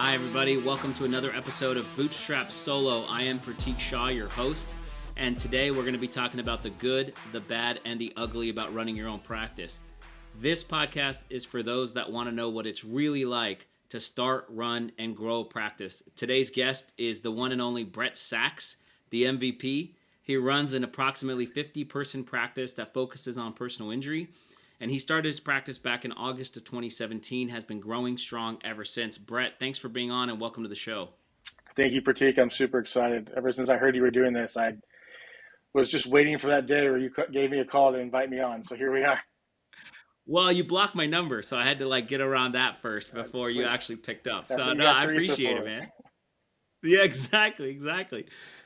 Hi, everybody. Welcome to another episode of Bootstrapped Solo. I am Pratik Shah, your host, and today we're going to be talking about the good, the bad, and the ugly about running your own practice. This podcast is for those that want to know what it's really like to start, run, and grow a practice. Today's guest is the one and only Sachs, the MVP. He runs an approximately 50-person practice that focuses on personal injury. And he started his practice back in August of 2017, has been growing strong ever since. Brett, thanks for being on and welcome to the show. Thank you, Pratik. I'm super excited. Ever since I heard you were doing this, I was just waiting for that day where you gave me a call to invite me on. So here we are. Well, you blocked my number, so I had to get around that first before you actually picked up. So no, I appreciate it, man. Yeah, exactly.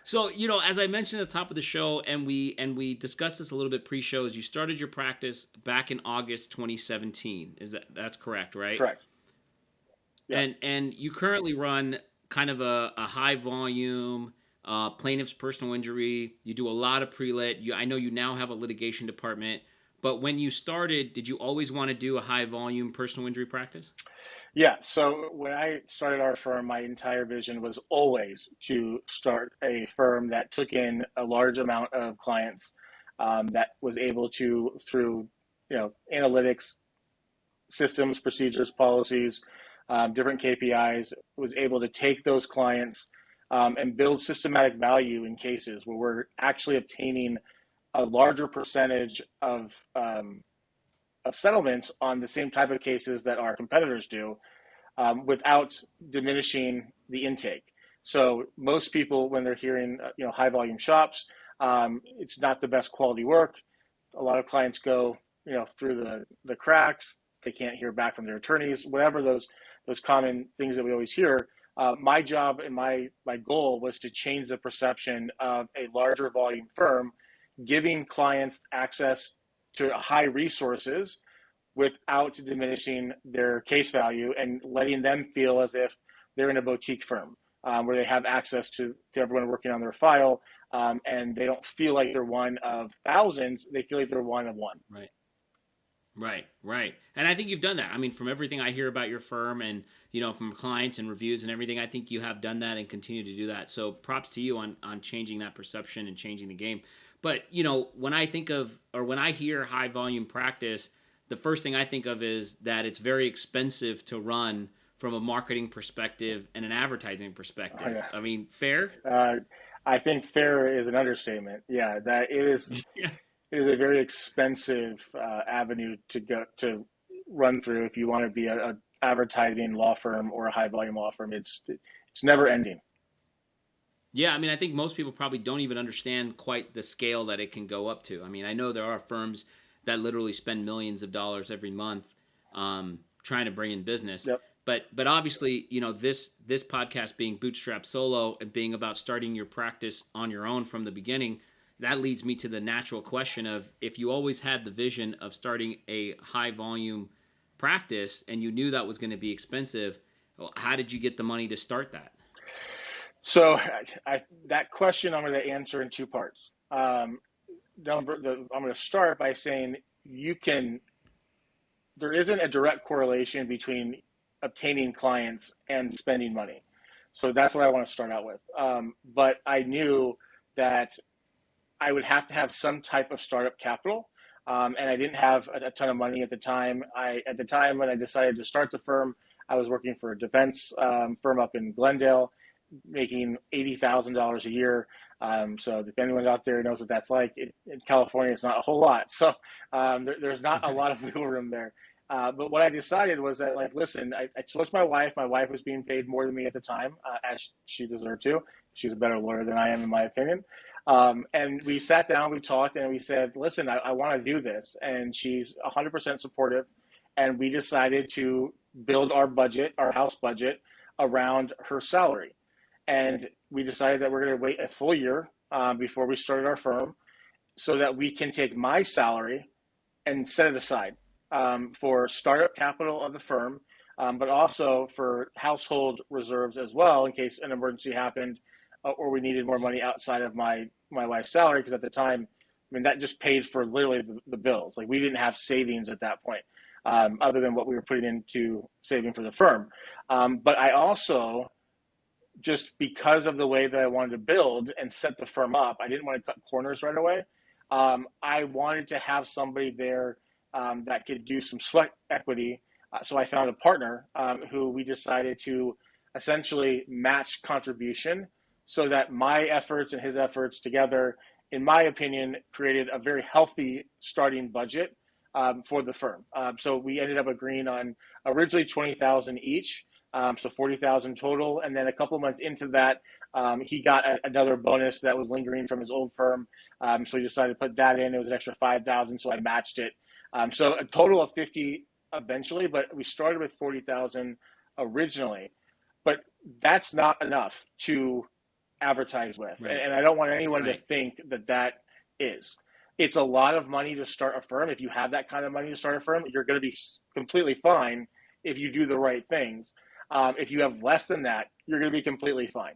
So, as I mentioned at the top of the show, and we discussed this a little bit pre-show, is you started your practice back in August 2017. That's correct, right? Correct. Yeah. And you currently run kind of a high volume plaintiff's personal injury. You do a lot of pre-lit. I know you now have a litigation department, but when you started, did you always want to do a high volume personal injury practice? Yeah. So when I started our firm, my entire vision was always to start a firm that took in a large amount of clients, that was able to, through analytics, systems, procedures, policies, different KPIs, was able to take those clients and build systematic value in cases where we're actually obtaining a larger percentage of settlements on the same type of cases that our competitors do, without diminishing the intake. So most people, when they're hearing high volume shops, it's not the best quality work. A lot of clients go through the cracks. They can't hear back from their attorneys. Whatever those common things that we always hear. My job and my goal was to change the perception of a larger volume firm, giving clients access to high resources without diminishing their case value and letting them feel as if they're in a boutique firm, where they have access to everyone working on their file, and they don't feel like they're one of thousands. They feel like they're one of one. Right. And I think you've done that. I mean, from everything I hear about your firm and, from clients and reviews and everything, I think you have done that and continue to do that. So props to you on changing that perception and changing the game. But, when I think of, or when I hear high volume practice, the first thing I think of is that it's very expensive to run from a marketing perspective and an advertising perspective. Oh, yeah. I mean, fair? I think fair is an understatement. Yeah, that it is. Yeah. It is a very expensive avenue to run through if you want to be a advertising law firm or a high volume law firm. It's never ending. Yeah, I mean, I think most people probably don't even understand quite the scale that it can go up to. I mean, I know there are firms that literally spend millions of dollars every month trying to bring in business. Yep. But obviously, this podcast being Bootstrapped Solo and being about starting your practice on your own from the beginning, that leads me to the natural question of, if you always had the vision of starting a high volume practice and you knew that was going to be expensive, how did you get the money to start that? So that question I'm going to answer in two parts. I'm going to start by saying there isn't a direct correlation between obtaining clients and spending money. So that's what I want to start out with. But I knew that I would have to have some type of startup capital. And I didn't have a ton of money at the time. At the time when I decided to start the firm, I was working for a defense firm up in Glendale, making $80,000 a year. So if anyone out there knows what that's like, in California, it's not a whole lot. So there's not a lot of wiggle room there. But what I decided was that, listen, I spoke to my wife. My wife was being paid more than me at the time, as she deserved to. She's a better lawyer than I am, in my opinion. And we sat down, we talked, and we said, listen, I want to do this. And she's 100% supportive. And we decided to build our budget, our house budget, around her salary. And we decided that we're going to wait a full year before we started our firm so that we can take my salary and set it aside for startup capital of the firm, but also for household reserves as well, in case an emergency happened or we needed more money outside of my wife's salary. Because at the time, that just paid for literally the bills. We didn't have savings at that point. other than what we were putting into saving for the firm. But I also, just because of the way that I wanted to build and set the firm up, I didn't want to cut corners right away. I wanted to have somebody there that could do some sweat equity. So I found a partner who we decided to essentially match contribution so that my efforts and his efforts together, in my opinion, created a very healthy starting budget for the firm. So we ended up agreeing on originally 20,000 each. So 40,000 total. And then a couple months into that, he got another bonus that was lingering from his old firm. So he decided to put that in. It was an extra 5,000. So I matched it. So a total of 50 eventually, but we started with 40,000 originally. But that's not enough to advertise with. Right. And I don't want anyone Right. to think that that is. It's a lot of money to start a firm. If you have that kind of money to start a firm, you're going to be completely fine if you do the right things. If you have less than that, you're going to be completely fine.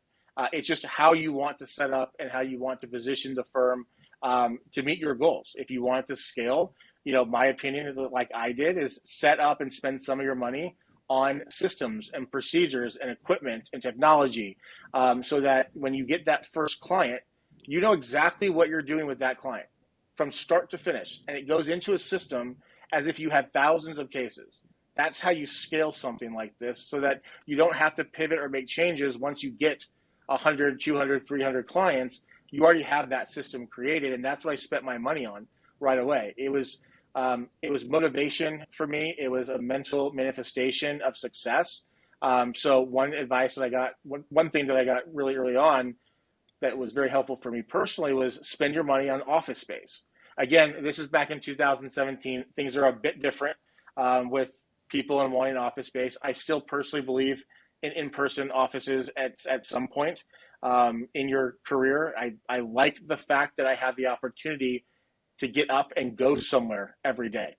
It's just how you want to set up and how you want to position the firm to meet your goals. If you want it to scale, my opinion, like I did, is set up and spend some of your money on systems and procedures and equipment and technology so that when you get that first client, you know exactly what you're doing with that client from start to finish. And it goes into a system as if you had thousands of cases. That's how you scale something like this so that you don't have to pivot or make changes once you get 100, 200, 300 clients. You already have that system created, and that's what I spent my money on right away. It was motivation for me. It was a mental manifestation of success. So one advice that I got, one thing that I got really early on that was very helpful for me personally was spend your money on office space. Again, this is back in 2017. Things are a bit different with people and wanting office space. I still personally believe in-person offices at some point in your career. I like the fact that I have the opportunity to get up and go somewhere every day.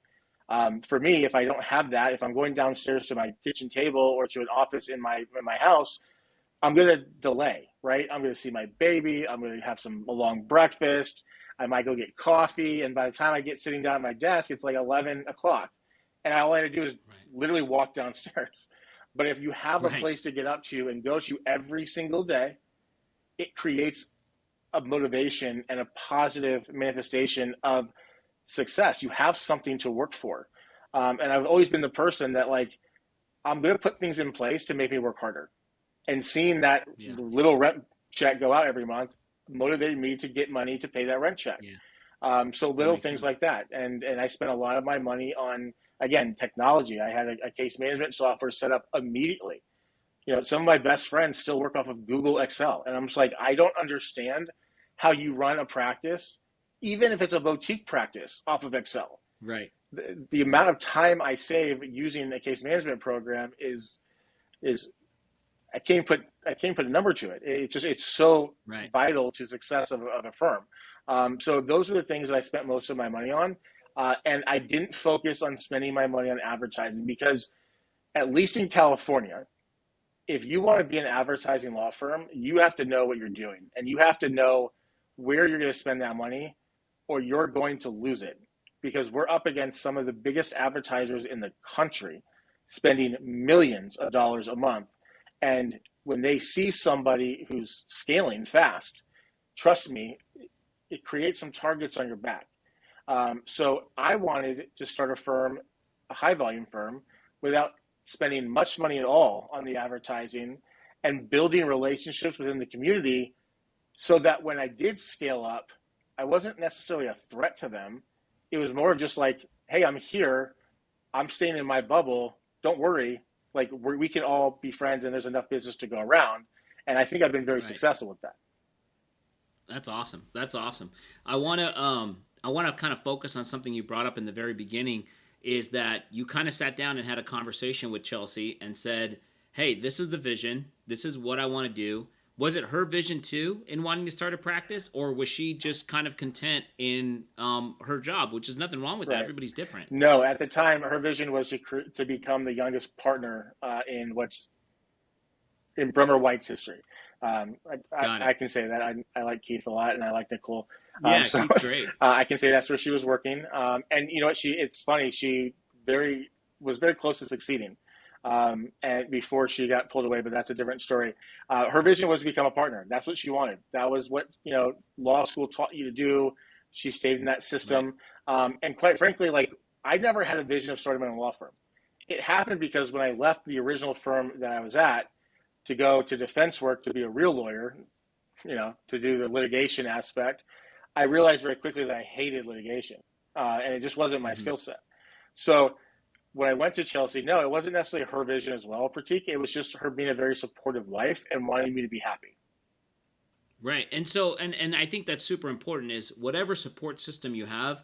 For me, if I don't have that, if I'm going downstairs to my kitchen table or to an office in my house, I'm going to delay, right? I'm going to see my baby. I'm going to have a long breakfast. I might go get coffee. And by the time I get sitting down at my desk, it's like 11 o'clock. And all I had to do is literally walk downstairs. But if you have a place to get up to and go to every single day, it creates a motivation and a positive manifestation of success. You have something to work for. And I've always been the person that I'm going to put things in place to make me work harder. And seeing that little rent check go out every month motivated me to get money to pay that rent check. Yeah. So little things like that. And I spent a lot of my money on, again, technology. I had a case management software set up immediately. Some of my best friends still work off of Google Excel. And I'm just like, I don't understand how you run a practice, even if it's a boutique practice, off of Excel. Right. The amount of time I save using a case management program is I can't put a number to it. It's so vital to success of a firm. So those are the things that I spent most of my money on. And I didn't focus on spending my money on advertising because, at least in California, if you want to be an advertising law firm, you have to know what you're doing. And you have to know where you're going to spend that money or you're going to lose it. Because we're up against some of the biggest advertisers in the country spending millions of dollars a month. And when they see somebody who's scaling fast, trust me, it creates some targets on your back. So I wanted to start a firm, a high volume firm, without spending much money at all on the advertising and building relationships within the community so that when I did scale up, I wasn't necessarily a threat to them. It was more just like, hey, I'm here. I'm staying in my bubble. Don't worry. We can all be friends and there's enough business to go around. And I think I've been very successful with that. That's awesome. That's awesome. I want to kind of focus on something you brought up in the very beginning, is that you kind of sat down and had a conversation with Chelsee and said, hey, this is the vision. This is what I want to do. Was it her vision too in wanting to start a practice, or was she just kind of content in her job, which is nothing wrong with that. Everybody's different. No, at the time, her vision was to become the youngest partner in Bremer White's history. I can say that. I like Keith a lot, and I like Nicole. Yeah, Keith's great. I can say that's where she was working. And you know what? It's funny. She very was very close to succeeding. And before she got pulled away, but that's a different story. Her vision was to become a partner. That's what she wanted. That was what, law school taught you to do. She stayed in that system. Right. And quite frankly, like, I never had a vision of starting my own law firm. It happened because when I left the original firm that I was at to go to defense work, to be a real lawyer, to do the litigation aspect, I realized very quickly that I hated litigation, and it just wasn't my skill set. So when I went to Chelsee, no, it wasn't necessarily her vision as well, Pratik. It was just her being a very supportive wife and wanting me to be happy. Right. And so, and I think that's super important is whatever support system you have,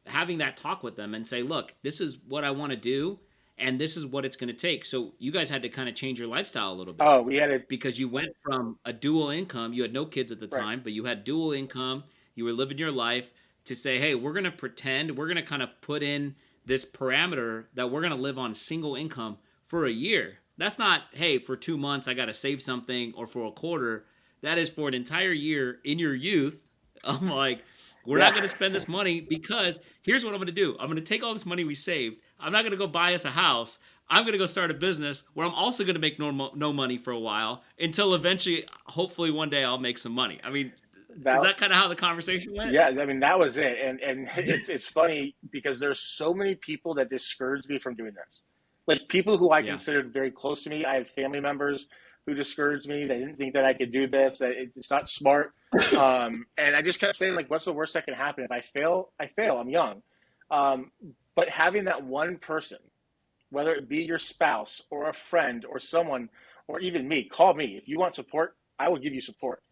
having that talk with them and say, look, this is what I want to do, and this is what it's going to take. So you guys had to kind of change your lifestyle a little bit. Oh, we had to. Because you went from a dual income, you had no kids at the time, right. but you had dual income, you were living your life, to say, hey, we're going to pretend, we're going to kind of put in this parameter that we're going to live on single income for a year. That's not, hey, for 2 months, I got to save something, or for a quarter. That is for an entire year in your youth. I'm like, we're not going to spend this money, because here's what I'm going to do. I'm going to take all this money we saved. I'm not going to go buy us a house. I'm going to go start a business where I'm also going to make no money for a while, until eventually, hopefully one day I'll make some money. I mean, is that kind of how the conversation went? Yeah, I mean, that was it. And it's funny because there's so many people that discourage me from doing this. Like, people who I considered very close to me. I had family members who discouraged me. They didn't think that I could do this, that it's not smart. And I just kept saying, like, what's the worst that can happen? If I fail, I fail. I'm young. But having that one person, whether it be your spouse or a friend or someone, or even me, call me. If you want support, I will give you support.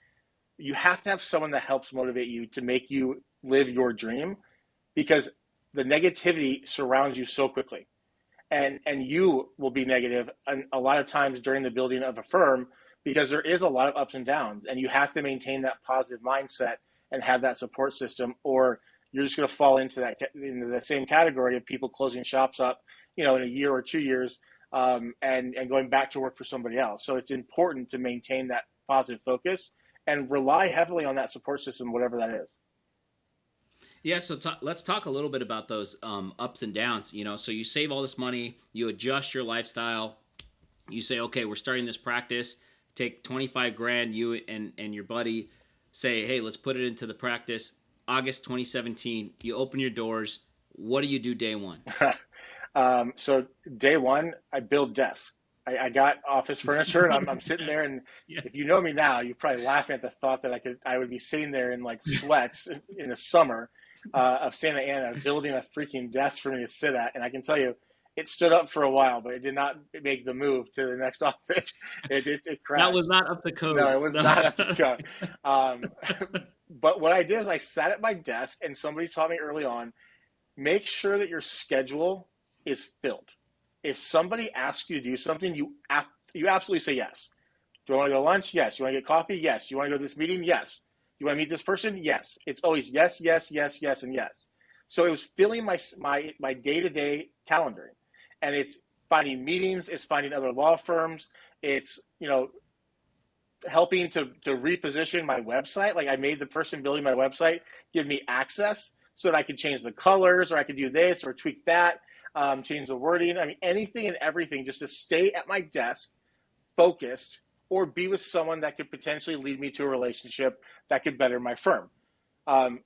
You have to have someone that helps motivate you to make you live your dream, because the negativity surrounds you so quickly. And you will be negative a lot of times during the building of a firm, because there is a lot of ups and downs, and you have to maintain that positive mindset and have that support system, or you're just going to fall into the same category of people closing shops up, in a year or 2 years, and going back to work for somebody else. So it's important to maintain that positive focus and rely heavily on that support system, whatever that is. Yeah, so let's talk a little bit about those ups and downs. So you save all this money, you adjust your lifestyle, you say, okay, we're starting this practice, take 25 grand, you and your buddy say, hey, let's put it into the practice. August 2017, you open your doors. What do you do day one? So day one, I build desks. I got office furniture, and I'm sitting there, and if you know me now, you're probably laughing at the thought that I would be sitting there in like sweats in the summer of Santa Ana, building a freaking desk for me to sit at. And I can tell you, it stood up for a while, but it did not make the move to the next office. It crashed. That was not up to code. No, it was not up to code. But what I did is I sat at my desk, and somebody taught me early on, make sure that your schedule is filled. If somebody asks you to do something, you absolutely say yes. Do I want to go to lunch? Yes. You want to get coffee? Yes. You want to go to this meeting? Yes. You want to meet this person? Yes. It's always yes, yes, yes, yes, and yes. So it was filling my day-to-day calendaring, and it's finding meetings, it's finding other law firms, it's helping to reposition my website. Like, I made the person building my website give me access so that I could change the colors, or I could do this or tweak that. Change the wording. I mean, anything and everything, just to stay at my desk, focused, or be with someone that could potentially lead me to a relationship that could better my firm. And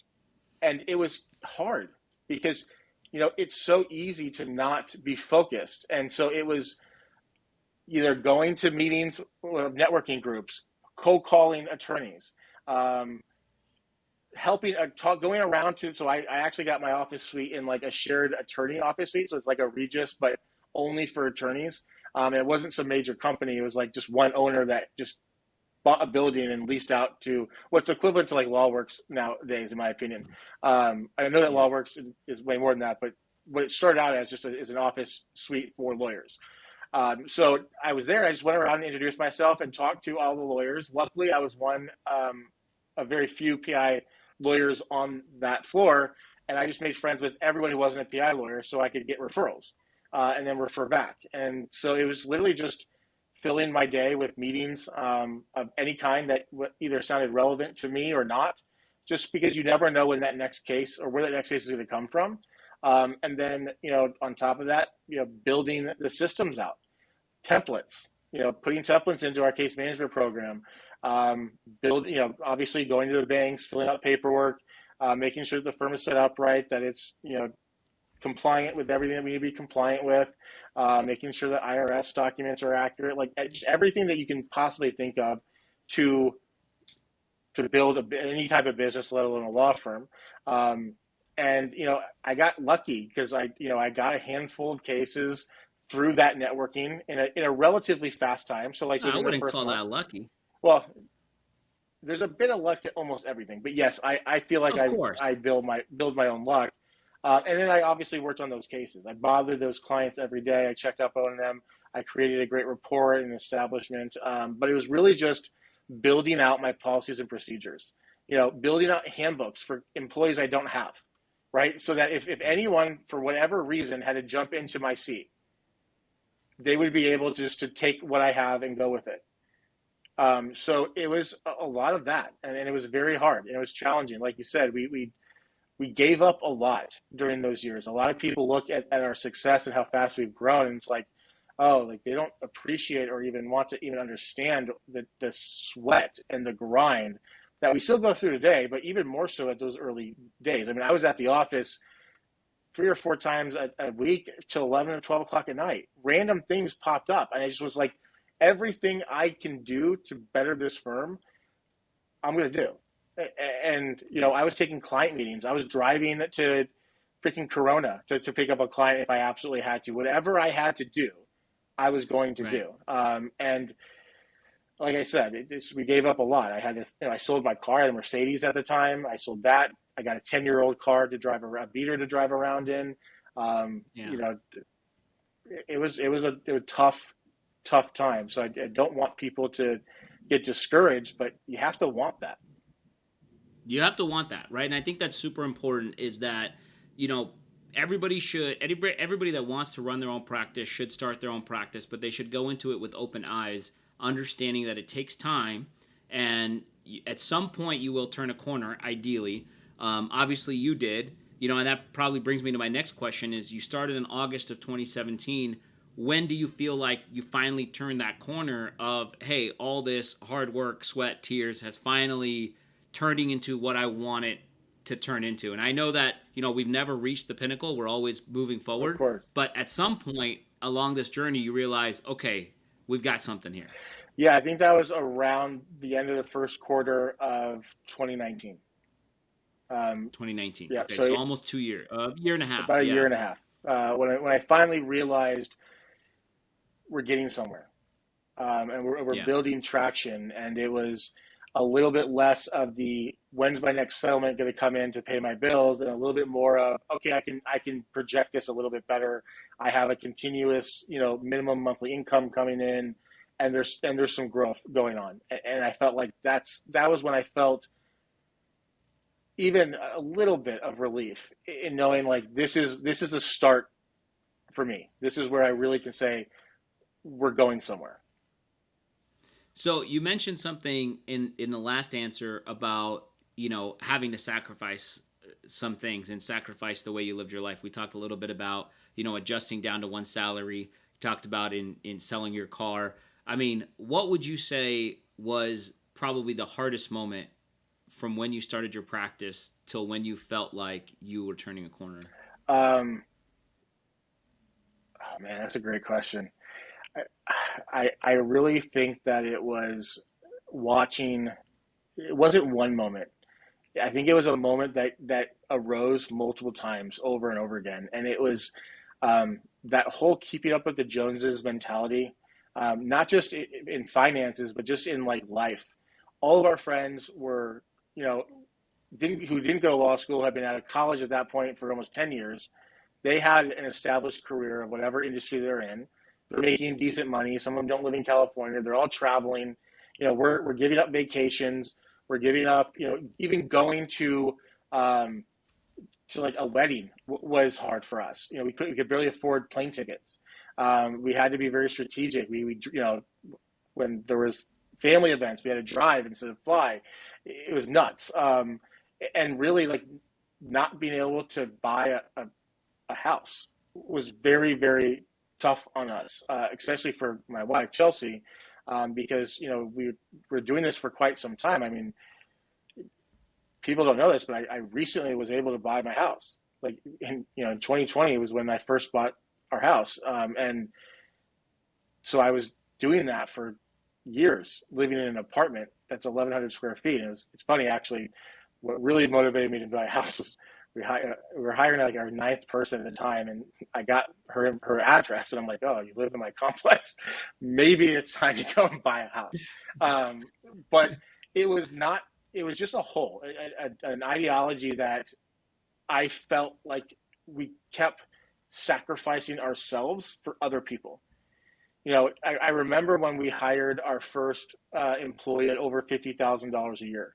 it was hard because, it's so easy to not be focused. And so it was either going to meetings, networking groups, cold calling attorneys, helping going around to, so I actually got my office suite in like a shared attorney office suite. So it's like a Regus, but only for attorneys. It wasn't some major company. It was like just one owner that just bought a building and leased out to what's equivalent to like LawWorks nowadays, in my opinion. I know that LawWorks is way more than that, but what it started out as just is an office suite for lawyers. So I was there. I just went around and introduced myself and talked to all the lawyers. Luckily, I was one of very few PI lawyers on that floor, and I just made friends with everyone who wasn't a PI lawyer so I could get referrals and then refer back. And so it was literally just filling my day with meetings of any kind that either sounded relevant to me or not, just because you never know when that next case or where that next case is going to come from. And then, on top of that, building the systems out, templates, putting templates into our case management program, obviously going to the banks, filling out paperwork, making sure that the firm is set up right, that it's, compliant with everything that we need to be compliant with, making sure that IRS documents are accurate, like just everything that you can possibly think of to build any type of business, let alone a law firm. And I got lucky because I got a handful of cases through that networking in a relatively fast time. So like I within the wouldn't first call month. that lucky. Well, there's a bit of luck to almost everything, but yes, I feel like Of course. I build my own luck. And then I obviously worked on those cases. I bothered those clients every day. I checked up on them. I created a great rapport and establishment. But it was really just building out my policies and procedures, building out handbooks for employees I don't have, right? So that if anyone, for whatever reason, had to jump into my seat, they would be able just to take what I have and go with it. So it was a lot of that, and it was very hard, and it was challenging. Like you said, we gave up a lot during those years. A lot of people look at our success and how fast we've grown, and it's like, oh, like they don't appreciate or even want to even understand the sweat and the grind that we still go through today, but even more so at those early days. I mean, I was at the office 3 or 4 times a week till 11 or 12 o'clock at night. Random things popped up, and I just was like, everything I can do to better this firm, I'm going to do. And, I was taking client meetings. I was driving to freaking Corona to pick up a client if I absolutely had to. Whatever I had to do, I was going to do. And like I said, we gave up a lot. I had this, I sold my car. I had a Mercedes at the time. I sold that. I got a 10-year-old car to drive a beater to drive around in. It was a tough time. So I don't want people to get discouraged, but you have to want that. You have to want that, right? And I think that's super important is that, everybody that wants to run their own practice should start their own practice, but they should go into it with open eyes, understanding that it takes time. And at some point you will turn a corner, ideally. Obviously you did, and that probably brings me to my next question is you started in August of 2017. When do you feel like you finally turned that corner of, hey, all this hard work, sweat, tears has finally turning into what I want it to turn into? And I know that, we've never reached the pinnacle. We're always moving forward. Of course. But at some point along this journey, you realize, okay, we've got something here. Yeah, I think that was around the end of the first quarter of 2019. 2019. Yeah, okay, so almost 2 years, a year and a half. About a year and a half. When I finally realized we're getting somewhere, and we're building traction, and it was a little bit less of the when's my next settlement going to come in to pay my bills, and a little bit more of, okay, I can project this a little bit better. I have a continuous, minimum monthly income coming in, and there's some growth going on. And I felt like that was when I felt even a little bit of relief in knowing like this is the start for me. This is where I really can say we're going somewhere. So you mentioned something in the last answer about, having to sacrifice some things and sacrifice the way you lived your life. We talked a little bit about, adjusting down to one salary. You talked about in selling your car. I mean, what would you say was probably the hardest moment from when you started your practice till when you felt like you were turning a corner? Oh man, that's a great question. I really think that it was watching. It wasn't one moment. I think it was a moment that arose multiple times over and over again, and it was that whole keeping up with the Joneses mentality, not just in finances, but just in like life. All of our friends were, who didn't go to law school, had been out of college at that point for almost 10 years. They had an established career of whatever industry they're in. They're making decent money. Some of them don't live in California. They're all traveling. We're giving up vacations. We're giving up, even going to like a wedding was hard for us. We could barely afford plane tickets. We had to be very strategic. We when there was family events, we had to drive instead of fly. It was nuts. And really like not being able to buy a house was very, very tough on us, especially for my wife, Chelsee, because, we were doing this for quite some time. I mean, people don't know this, but I recently was able to buy my house. Like in 2020 was when I first bought our house. And so I was doing that for years, living in an apartment that's 1,100 square feet. And it's funny, actually, what really motivated me to buy a house was we were hiring like our ninth person at the time, and I got her address, and I'm like, oh, you live in my complex? Maybe it's time to go and buy a house. But it was not. It was just a hole, an ideology that I felt like we kept sacrificing ourselves for other people. I remember when we hired our first employee at over $50,000 a year.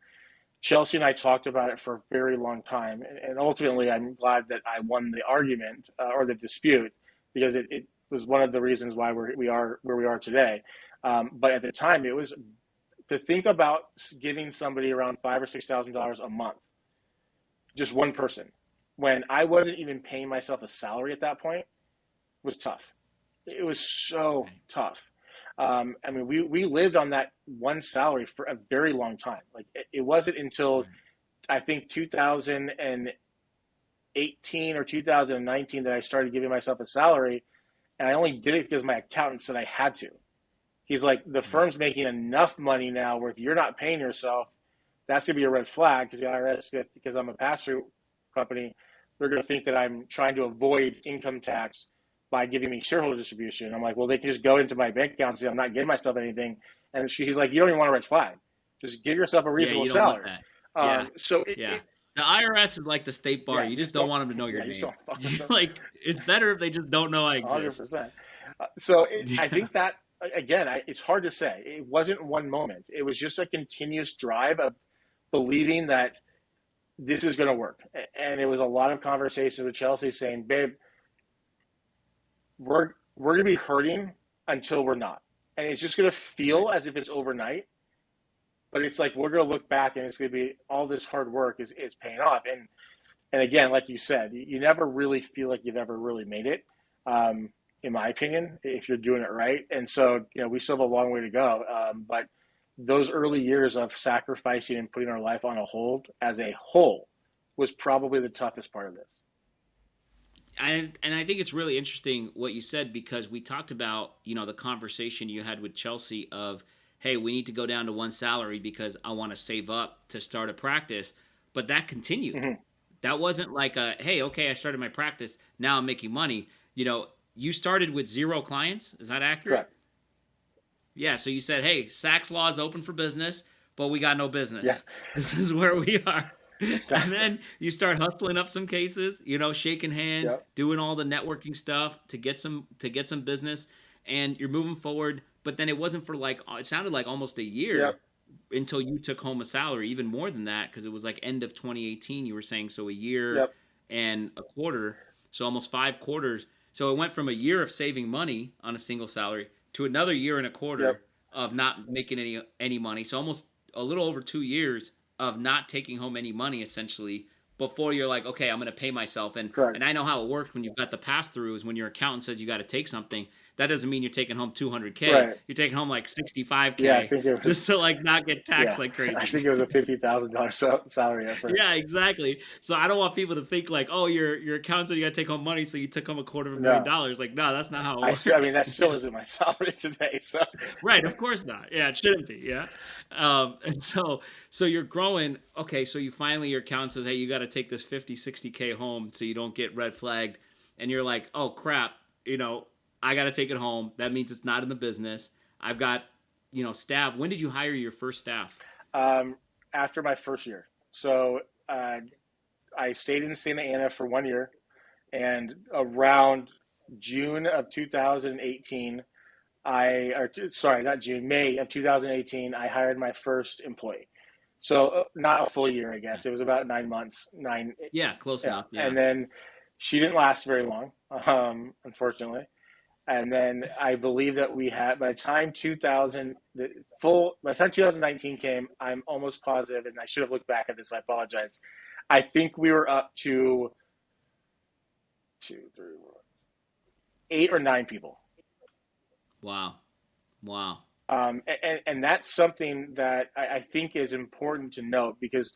Chelsee and I talked about it for a very long time, and ultimately, I'm glad that I won the argument or the dispute, because it was one of the reasons why we are where we are today. But at the time, it was to think about giving somebody around $5,000 or $6,000 a month, just one person, when I wasn't even paying myself a salary at that point, was tough. It was so tough. I mean, we lived on that one salary for a very long time. Like it wasn't until I think 2018 or 2019 that I started giving myself a salary, and I only did it because my accountant said I had to. He's like, the firm's making enough money now where if you're not paying yourself, that's gonna be a red flag, because the IRS, because I'm a pass-through company, they're gonna think that I'm trying to avoid income tax by giving me shareholder distribution. I'm like, well, they can just go into my bank account and say I'm not getting myself anything. And he's like, you don't even want a red flag. Just give yourself a reasonable salary. The IRS is like the state bar. You just don't want them to know your name. Like, it's better if they just don't know I exist. 100%. I think that, again, it's hard to say. It wasn't one moment. It was just a continuous drive of believing that this is going to work. And it was a lot of conversations with Chelsee saying, babe, we're going to be hurting until we're not. And it's just going to feel as if it's overnight. But it's like we're going to look back and it's going to be all this hard work is paying off. And again, like you said, you never really feel like you've ever really made it, in my opinion, if you're doing it right. And so, we still have a long way to go. But those early years of sacrificing and putting our life on a hold as a whole was probably the toughest part of this. And I think it's really interesting what you said, because we talked about, the conversation you had with Chelsee of, hey, we need to go down to one salary because I want to save up to start a practice. But that continued. Mm-hmm. That wasn't like hey, okay, I started my practice, now I'm making money. You started with 0 clients. Is that accurate? Correct. Yeah, so you said, hey, Sachs Law is open for business, but we got no business. Yeah. This is where we are. Exactly. And then you start hustling up some cases, shaking hands, doing all the networking stuff to get some business, and you're moving forward. But then it wasn't for it sounded like almost a year until you took home a salary, even more than that, because it was like end of 2018, you were saying, so a year and a quarter, so almost 5 quarters. So it went from a year of saving money on a single salary to another year and a quarter of not making any money. So almost a little over 2 years of not taking home any money, essentially, before you're like, okay, I'm going to pay myself. And I know how it works when you've got the pass-throughs. When your accountant says you got to take something, that doesn't mean you're taking home $200K. Right. You're taking home like $65K. Yeah, I think it was, just to not get taxed like crazy. I think it was a $50,000 salary at first. Yeah, exactly. So I don't want people to think like, oh, your accountant said you got to take home money, so you took home $250,000. Like, no, that's not how it works. I mean, that still isn't my salary today. So right, of course not. Yeah, it shouldn't be. Yeah, and so you're growing. Okay, so your accountant says, hey, you got to take this 50, 60K home so you don't get red flagged, and you're like, oh crap, I got to take it home. That means it's not in the business. I've got, staff. When did you hire your first staff? After my first year. So I stayed in Santa Ana for 1 year, and around June of 2018, May of 2018, I hired my first employee. So not a full year, I guess. It was about 9 months. Yeah, close enough. Yeah. And then she didn't last very long, unfortunately. And then I believe that we had, by the time 2019 came, I'm almost positive, and I should have looked back at this, I apologize. I think we were up to two, three, four, 8 or 9 people. Wow. Wow. And that's something that I think is important to note, because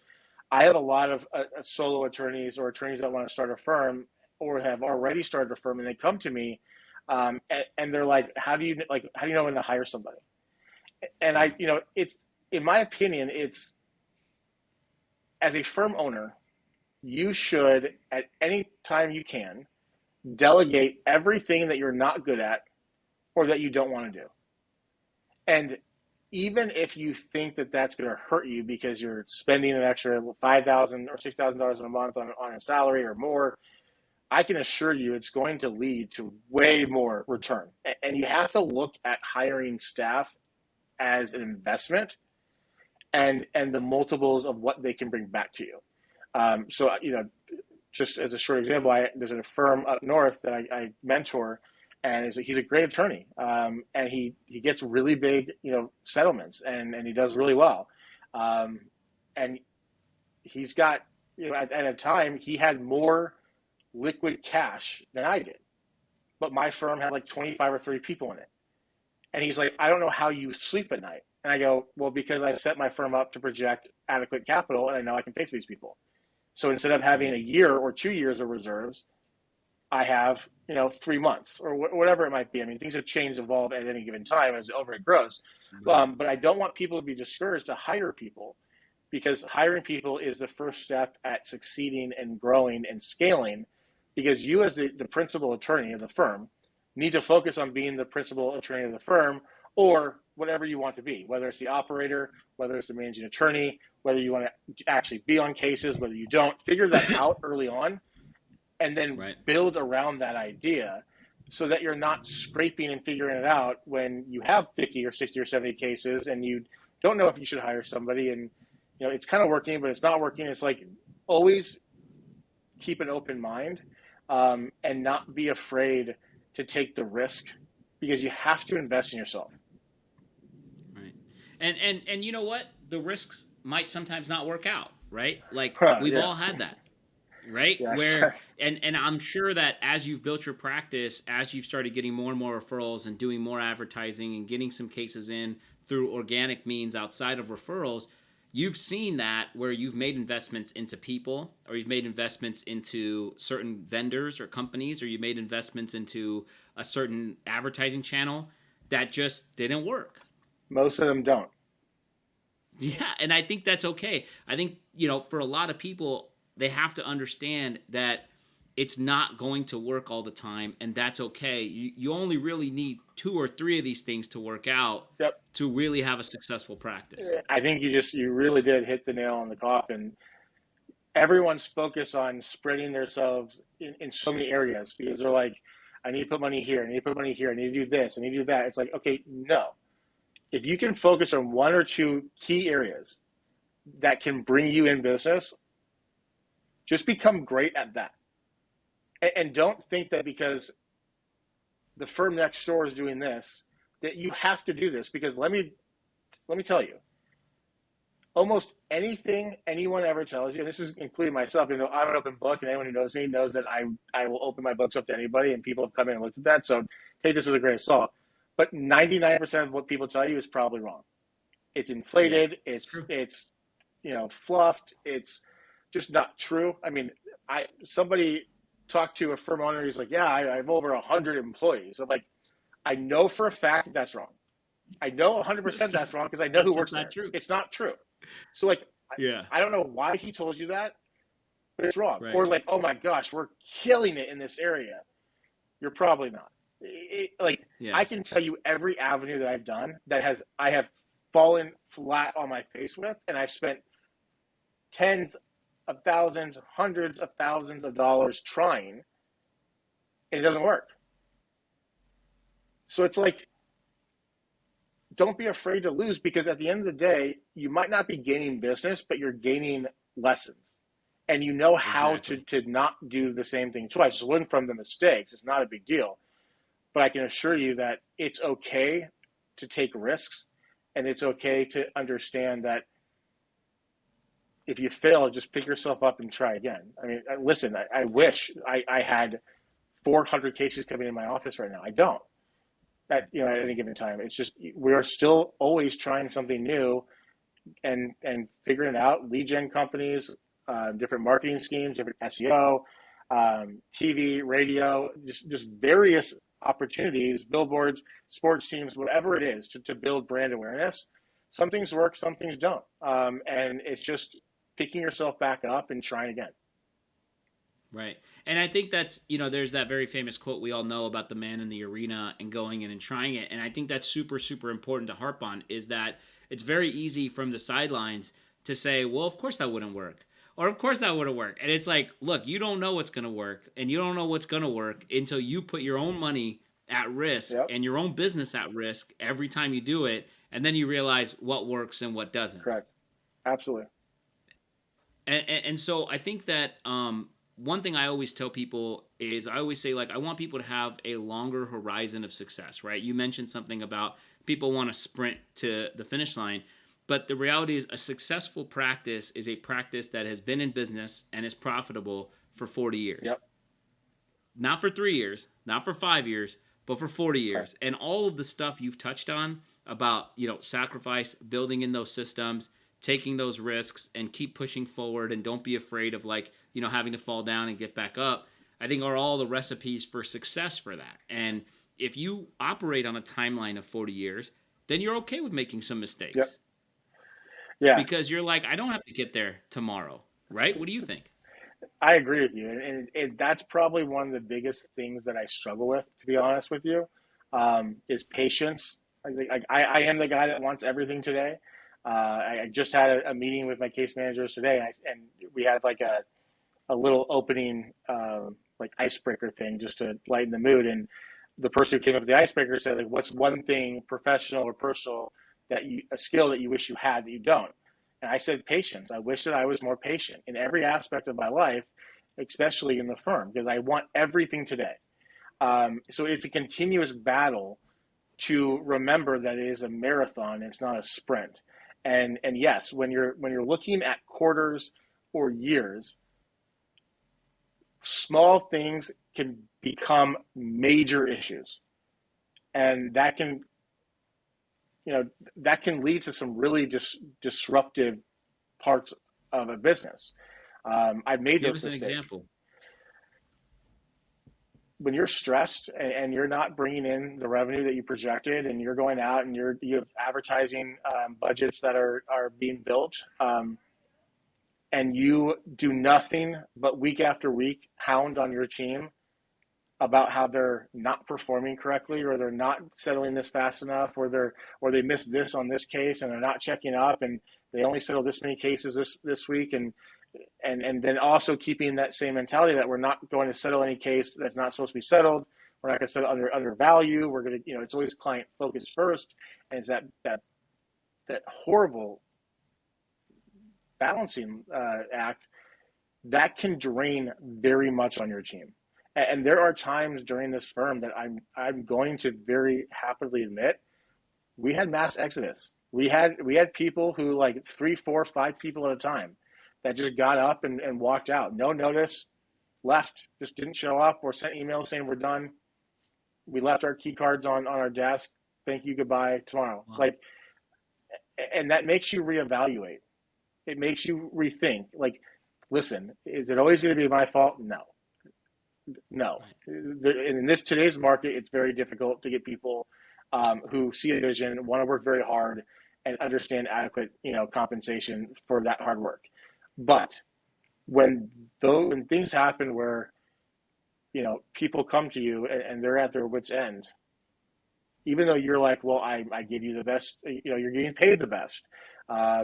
I have a lot of solo attorneys or attorneys that want to start a firm or have already started a firm, and they come to me, and they're like, how do you know when to hire somebody? And Yeah. it's, in my opinion, it's, as a firm owner, you should, at any time you can, delegate everything that you're not good at or that you don't want to do. And even if you think that that's going to hurt you because you're spending an extra $5,000 or $6,000 a month on a salary or more, I can assure you it's going to lead to way more return. And you have to look at hiring staff as an investment, and the multiples of what they can bring back to you. So, just as a short example, there's a firm up north that I mentor, and he's a great attorney, and he gets really big, settlements, and he does really well, and he's got, at a time he had more liquid cash than I did, but my firm had like 25 or 30 people in it, and he's like, I don't know how you sleep at night, and I go, well, because I've set my firm up to project adequate capital, and I know I can pay for these people. So instead of having a year or 2 years of reserves, I have, 3 months or whatever it might be. I mean, things have changed, evolved at any given time as it grows. But I don't want people to be discouraged to hire people, because hiring people is the first step at succeeding and growing and scaling, because you, as the principal attorney of the firm, need to focus on being the principal attorney of the firm, or whatever you want to be, whether it's the operator, whether it's the managing attorney, whether you want to actually be on cases, whether you don't. Figure that out early on, and then build around that idea, so that you're not scraping and figuring it out when you have 50 or 60 or 70 cases and you don't know if you should hire somebody, and it's kind of working, but it's not working. It's like, always keep an open mind, and not be afraid to take the risk, because you have to invest in yourself. Right. And you know what? The risks might sometimes not work out, right? Like, we've all had that. Right? Yeah. Where and I'm sure that as you've built your practice, as you've started getting more and more referrals and doing more advertising and getting some cases in through organic means outside of referrals, you've seen that where you've made investments into people, or you've made investments into certain vendors or companies, or you made investments into a certain advertising channel that just didn't work. Most of them don't. Yeah, and I think that's okay. I think, for a lot of people, they have to understand that it's not going to work all the time, and that's okay. You only really need 2 or 3 of these things to work out to really have a successful practice. I think you really did hit the nail on the coffin. Everyone's focused on spreading themselves in so many areas, because they're like, I need to put money here, I need to put money here, I need to do this, I need to do that. It's like, okay, no. If you can focus on 1 or 2 key areas that can bring you in business, just become great at that. And don't think that because the firm next door is doing this, that you have to do this. Because let me tell you, almost anything anyone ever tells you, and this is including myself, I'm an open book, and anyone who knows me knows that I will open my books up to anybody, and people have come in and looked at that. So take this with a grain of salt. But 99% of what people tell you is probably wrong. It's inflated. Yeah, it's fluffed. It's just not true. I mean, somebody talked to a firm owner. He's like, yeah, I have over 100 employees. I'm like, I know for a fact that's wrong. I know 100% that's wrong, because I know who works there. True. It's not true. So like, I don't know why he told you that, but it's wrong. Right. Or like, oh my gosh, we're killing it in this area. You're probably not. I can tell you every avenue that I've done that I have fallen flat on my face with, and I've spent tens of thousands, hundreds of thousands of dollars trying, and it doesn't work. So it's like, don't be afraid to lose, because at the end of the day, you might not be gaining business, but you're gaining lessons. And you know how to not do the same thing twice. Just learn from the mistakes. It's not a big deal. But I can assure you that it's okay to take risks, and it's okay to understand that if you fail, just pick yourself up and try again. I mean, listen, I wish I had 400 cases coming in my office right now. I don't at any given time. It's just we are still always trying something new and figuring it out. Lead gen companies, different marketing schemes, different SEO, TV, radio, just various opportunities, billboards, sports teams, whatever it is to build brand awareness. Some things work, some things don't, and it's just picking yourself back up and trying again. Right. And I think that's, there's that very famous quote we all know about the man in the arena and going in and trying it. And I think that's super, super important to harp on, is that it's very easy from the sidelines to say, well, of course that wouldn't work. Or of course that wouldn't work. And it's like, look, you don't know what's going to work, and you don't know what's going to work until you put your own money at risk Yep. and your own business at risk every time you do it. And then you realize what works and what doesn't. Correct. Absolutely. And so I think that one thing I always tell people is, I always say, like, I want people to have a longer horizon of success, right? You mentioned something about people want to sprint to the finish line, but the reality is a successful practice is a practice that has been in business and is profitable for 40 years. Yep. Not for 3 years, not for 5 years, but for 40 years. Right. And all of the stuff you've touched on about, sacrifice, building in those systems, taking those risks, and keep pushing forward, and don't be afraid of, like, having to fall down and get back up, I think are all the recipes for success for that. And if you operate on a timeline of 40 years, then you're okay with making some mistakes. Yep. Yeah. Because you're like, I don't have to get there tomorrow, right? What do you think? I agree with you. And that's probably one of the biggest things that I struggle with, to be honest with you, is patience. I am the guy that wants everything today. I just had a meeting with my case managers today, and we had like a little opening like icebreaker thing just to lighten the mood. And the person who came up with the icebreaker said, like, what's one thing, professional or personal, a skill that you wish you had that you don't? And I said, patience. I wish that I was more patient in every aspect of my life, especially in the firm, because I want everything today. So it's a continuous battle to remember that it is a marathon. It's not a sprint. And yes, when you're looking at quarters or years, small things can become major issues, and that can lead to some really disruptive parts of a business. I've made those mistakes. Give us an example. When you're stressed and you're not bringing in the revenue that you projected, and you're going out and you have advertising budgets that are being built, and you do nothing but week after week hound on your team about how they're not performing correctly, or they're not settling this fast enough, or they missed this on this case and they're not checking up, and they only settled this many cases this week, and then also keeping that same mentality that we're not going to settle any case that's not supposed to be settled. We're not going to settle under value. We're going to, it's always client focused first. And it's that horrible balancing act that can drain very much on your team. And there are times during this firm that I'm going to very happily admit, we had mass exodus. We had people who, like 3, 4, 5 people at a time, that just got up and walked out. No notice, left, just didn't show up, or sent emails saying we're done. We left our key cards on our desk. Thank you, goodbye, tomorrow. Wow. And that makes you reevaluate. It makes you rethink. Like, listen, is it always going to be my fault? No. In today's market, it's very difficult to get people who see a vision, want to work very hard, and understand adequate, compensation for that hard work. But when things happen where, people come to you and they're at their wit's end, even though you're like, well, I give you the best, you're getting paid the best.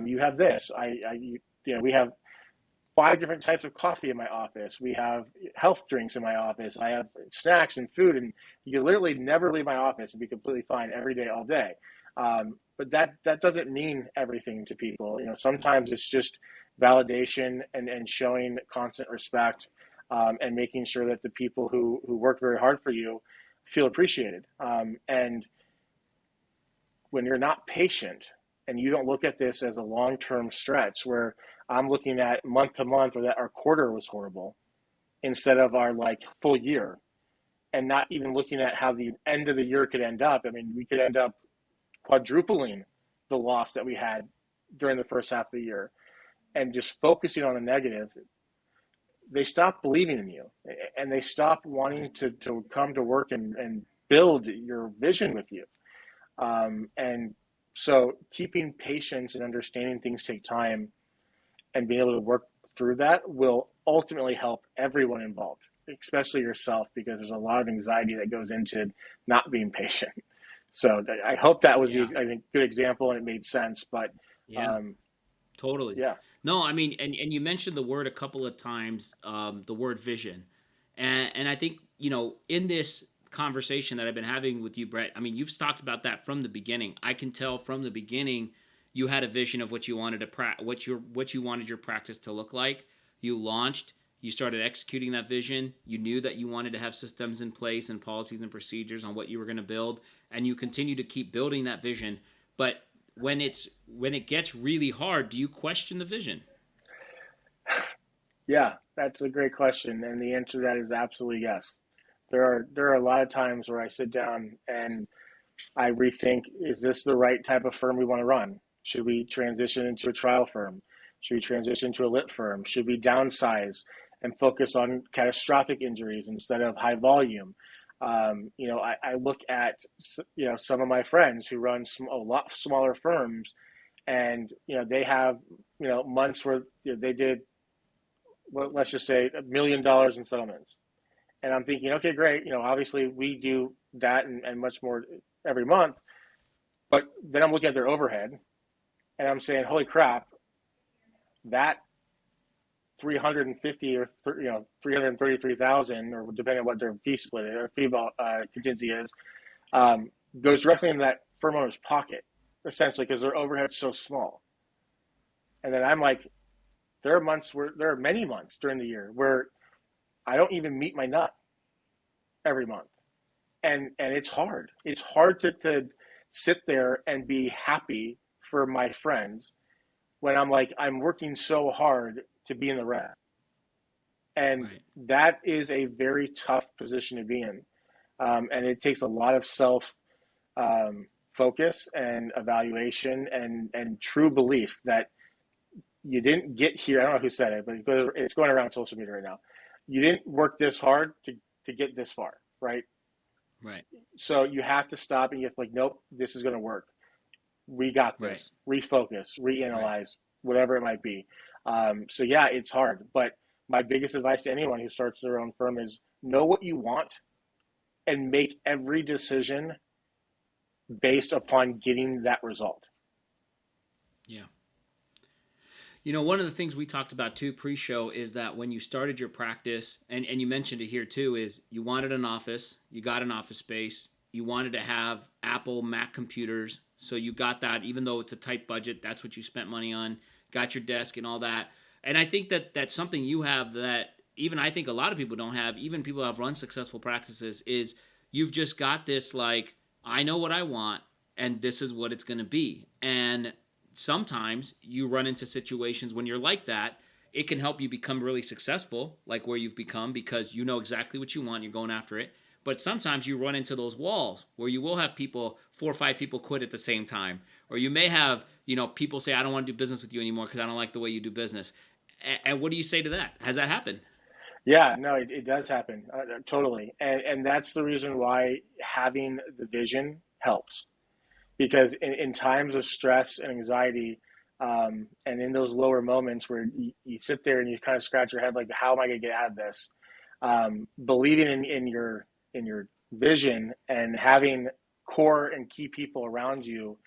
You have this. We have 5 different types of coffee in my office. We have health drinks in my office. I have snacks and food, and you can literally never leave my office and be completely fine every day, all day. But that doesn't mean everything to people. Sometimes it's just validation and showing constant respect, and making sure that the people who work very hard for you feel appreciated. And when you're not patient and you don't look at this as a long-term stretch where I'm looking at month to month, or that our quarter was horrible instead of our full year, and not even looking at how the end of the year could end up. I mean, we could end up quadrupling the loss that we had during the first half of the year, and just focusing on the negative. They stop believing in you, and they stop wanting to come to work and build your vision with you. And so keeping patience and understanding things take time and being able to work through that will ultimately help everyone involved, especially yourself, because there's a lot of anxiety that goes into not being patient. So I hope that was Yeah. I think, good example and it made sense. But Yeah. Totally. yeah, No, I mean, and you mentioned the word a couple of times, the word vision, and I think in this conversation that I've been having with you, Brett. I mean, you've talked about that from the beginning. I can tell from the beginning you had a vision of what you wanted what you wanted your practice to look like. You launched. You started executing that vision. You knew that you wanted to have systems in place and policies and procedures on what you were going to build, and you continue to keep building that vision. But when it gets really hard, do you question the vision? yeah, that's a great question, and the answer to that is absolutely yes. There are a lot of times where I sit down and I rethink: is this the right type of firm we want to run? Should we transition into a trial firm? Should we transition to a lit firm? Should we downsize and focus on catastrophic injuries instead of high volume? I look at some of my friends who run a lot smaller firms, and they have months where they did, well, let's just say $1 million in settlements, and I'm thinking, okay, great. Obviously we do that and much more every month, but then I'm looking at their overhead and I'm saying, holy crap, that 350 or 333,000, or depending on what their fee split or fee contingency is, goes directly into that firm owner's pocket, essentially, because their overhead's so small. And then I'm like, there are many months during the year where I don't even meet my nut every month, and it's hard. It's hard to sit there and be happy for my friends when I'm working so hard to be in the red. And Right. that is a very tough position to be in. And it takes a lot of self focus and evaluation and true belief that you didn't get here. I don't know who said it, but it's going around social media right now. You didn't work this hard to get this far, right? Right. So you have to stop and you have to nope, this is going to work. We got Right. this. Refocus, Right. reanalyze, whatever it might be. So yeah, it's hard. But my biggest advice to anyone who starts their own firm is know what you want and make every decision based upon getting that result. Yeah. One of the things we talked about too pre-show is that when you started your practice, and you mentioned it here too, is you wanted an office, you got an office space, you wanted to have Apple Mac computers, so you got that, even though it's a tight budget, that's what you spent money on, got your desk and all that. And I think that that's something you have that even I think a lot of people don't have, even people who have run successful practices, is you've just got this I know what I want and this is what it's going to be. And sometimes you run into situations when you're like that, it can help you become really successful, like where you've become, because you know exactly what you want, you're going after it. But sometimes you run into those walls where you will have people, 4 or 5 people quit at the same time. Or you may have, people say, I don't want to do business with you anymore because I don't like the way you do business. And what do you say to that? Has that happened? Yeah, no, it does happen, totally, and that's the reason why having the vision helps, because in times of stress and anxiety, and in those lower moments where you sit there and you kind of scratch your head like, how am I going to get out of this? Believing in your vision and having core and key people around you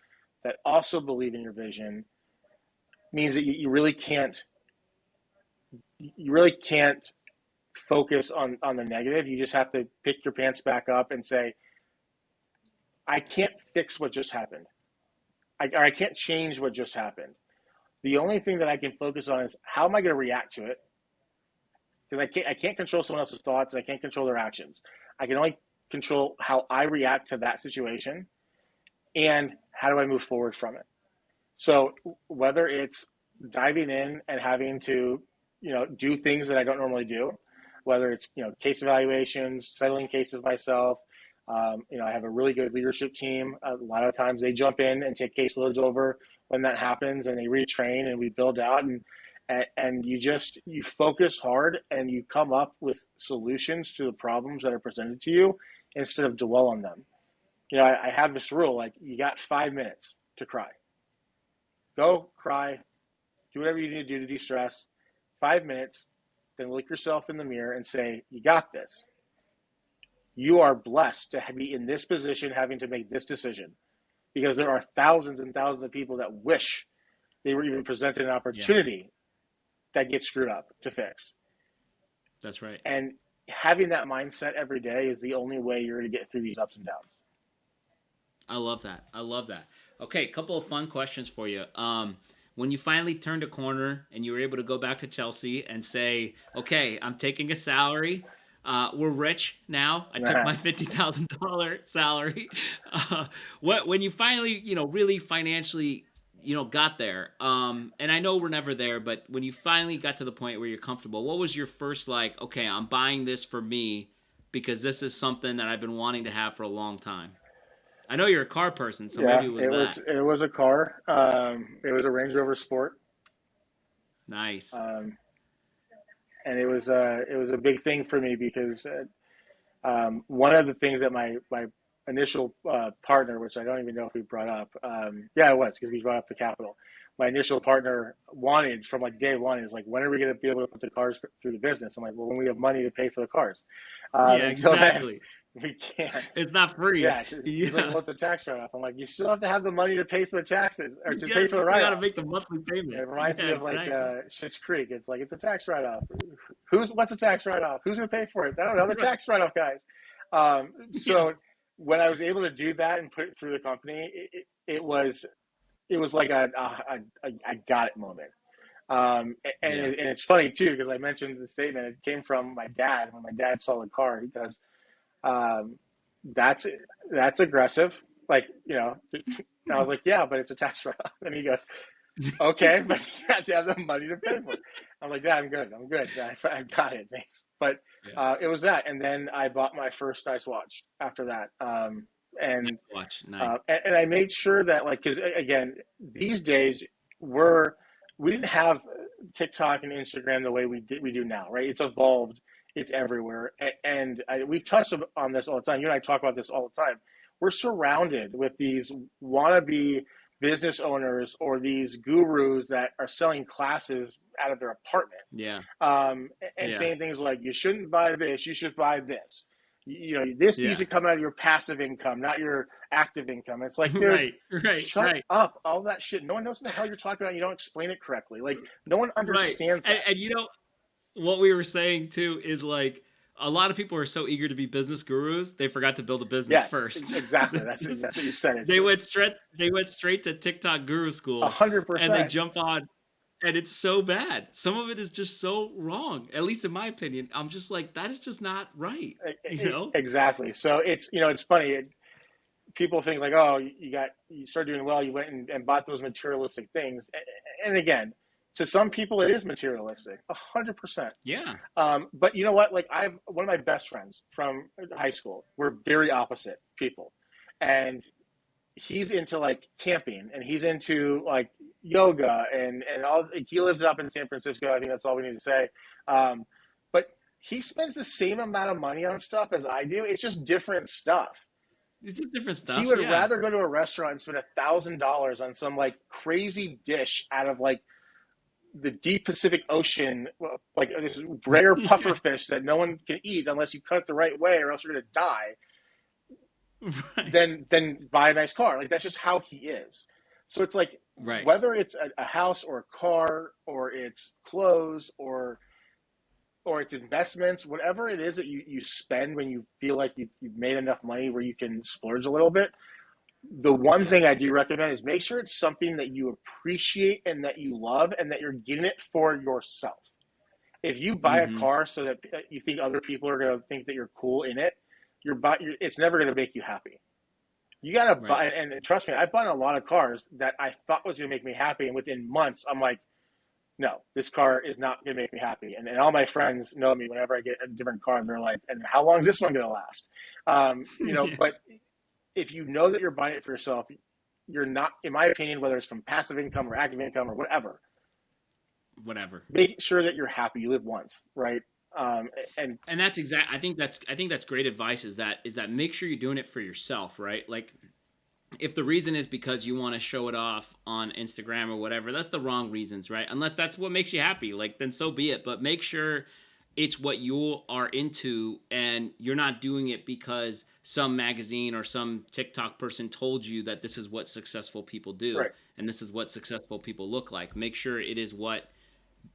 that also believe in your vision means that you really can't focus on the negative. You just have to pick your pants back up and say, I can't fix what just happened. I can't change what just happened. The only thing that I can focus on is how am I going to react to it? Because I can't control someone else's thoughts and I can't control their actions. I can only control how I react to that situation and how do I move forward from it. So whether it's diving in and having to do things that I don't normally do, whether it's, case evaluations, settling cases myself. I have a really good leadership team. A lot of times they jump in and take caseloads over when that happens, and they retrain and we build out, and you focus hard and you come up with solutions to the problems that are presented to you instead of dwell on them. I have this rule, like, you got 5 minutes to cry. Go cry, do whatever you need to do to de-stress. 5 minutes, then look yourself in the mirror and say, you got this. You are blessed to be in this position, having to make this decision, because there are thousands and thousands of people that wish they were even presented an opportunity that gets screwed up to fix. That's right. And having that mindset every day is the only way you're going to get through these ups and downs. I love that. Okay, a couple of fun questions for you. When you finally turned a corner and you were able to go back to Chelsee and say, okay, I'm taking a salary. We're rich now. I took my $50,000 salary. When you finally, really financially, got there, and I know we're never there, but when you finally got to the point where you're comfortable, what was your first, okay, I'm buying this for me because this is something that I've been wanting to have for a long time? I know you're a car person, so maybe it was that. It was a car. It was a Range Rover Sport. Nice. And it was a big thing for me because one of the things that my initial partner, which I don't even know if we brought up, it was because we brought up the capital. My initial partner wanted from day one is when are we going to be able to put the cars through the business? I'm like, well, when we have money to pay for the cars. Exactly. We can't. It's not free. Yeah. He's like, what's the tax write-off? I'm like, you still have to have the money to pay for the taxes or to pay for the write-off. You got to make the monthly payment. It reminds me of Schitt's Creek. It's like, it's a tax write-off. What's a tax write-off? Who's going to pay for it? I don't know. The tax write-off guys. So when I was able to do that and put it through the company, it was like a I got it moment. And it's funny too, because I mentioned the statement. It came from my dad. When my dad saw the car, he goes, that's aggressive. And I was like, yeah, but it's a tax write-off. And he goes, okay, but you have to have the money to pay for it. I'm like, Dad, I'm good. I got it, thanks. But it was that. And then I bought my first nice watch after that. And I made sure that, because again, these days we didn't have TikTok and Instagram the way we do now, right? It's evolved. It's everywhere. And we've touched on this all the time. You and I talk about this all the time. We're surrounded with these wannabe business owners or these gurus that are selling classes out of their apartment. Saying things like, you shouldn't buy this, you should buy this. This needs to come out of your passive income, not your active income. It's like, dude, shut up. All that shit. No one knows what the hell you're talking about. You don't explain it correctly. No one understands that. And what we were saying too is a lot of people are so eager to be business gurus, they forgot to build a business first. Exactly. That's what you said. They went straight to TikTok guru school. 100%. And they jump on, and it's so bad. Some of it is just so wrong. At least in my opinion, I'm just like, that is just not right. Exactly. So it's funny. People think oh, you started doing well, you went and bought those materialistic things, and again, to some people, it is materialistic, 100%. Yeah. But you know what? I have one of my best friends from high school. We're very opposite people, and he's into camping, and he's into yoga, and all. He lives up in San Francisco. I think that's all we need to say. But he spends the same amount of money on stuff as I do. It's just different stuff. It's just different stuff. He would rather go to a restaurant and spend $1,000 on some crazy dish out of the deep Pacific Ocean, this rare puffer fish that no one can eat unless you cut it the right way, or else you're going to die. Then buy a nice car. That's just how he is. So it's whether it's a house or a car, or it's clothes, or it's investments, whatever it is that you spend when you feel like you've made enough money where you can splurge a little bit. The one thing I do recommend is make sure it's something that you appreciate and that you love, and that you're getting it for yourself. If you buy a car so that you think other people are going to think that you're cool in it, it's never going to make you happy. You got to buy, and trust me, I've bought a lot of cars that I thought was going to make me happy, and within months, I'm like, no, this car is not going to make me happy. And all my friends know me whenever I get a different car, they're like, and how long is this one going to last? Yeah. But if you know that you're buying it for yourself, you're not, in my opinion, whether it's from passive income or active income or Whatever. make sure that you're happy. You live once, right? And that's exact. I think that's great advice. Is that make sure you're doing it for yourself, right? Like, if the reason is because you want to show it off on Instagram or whatever, that's the wrong reasons, right? Unless that's what makes you happy, like, then so be it. But make sure it's what you are into, and you're not doing it because some magazine or some TikTok person told you that this is what successful people do, right. and this is what successful people look like. Make sure it is what